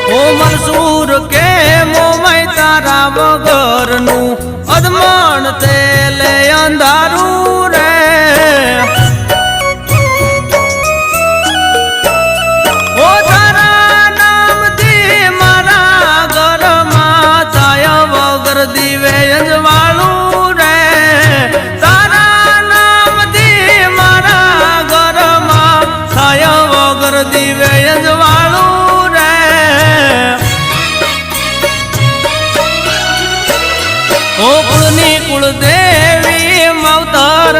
ઓ મનસૂર કે મોમાઈ તારા વગરનું અદમણ તેલે અંધારું રે ઓ તારા નામથી મારા ઘરમાં થાય વગર દિવે અંજવાળું રે તારા નામથી મારા ઘરમાં થાય વગર દિવે અંજવાળું ઓ કુળની કુળદેવી માવતર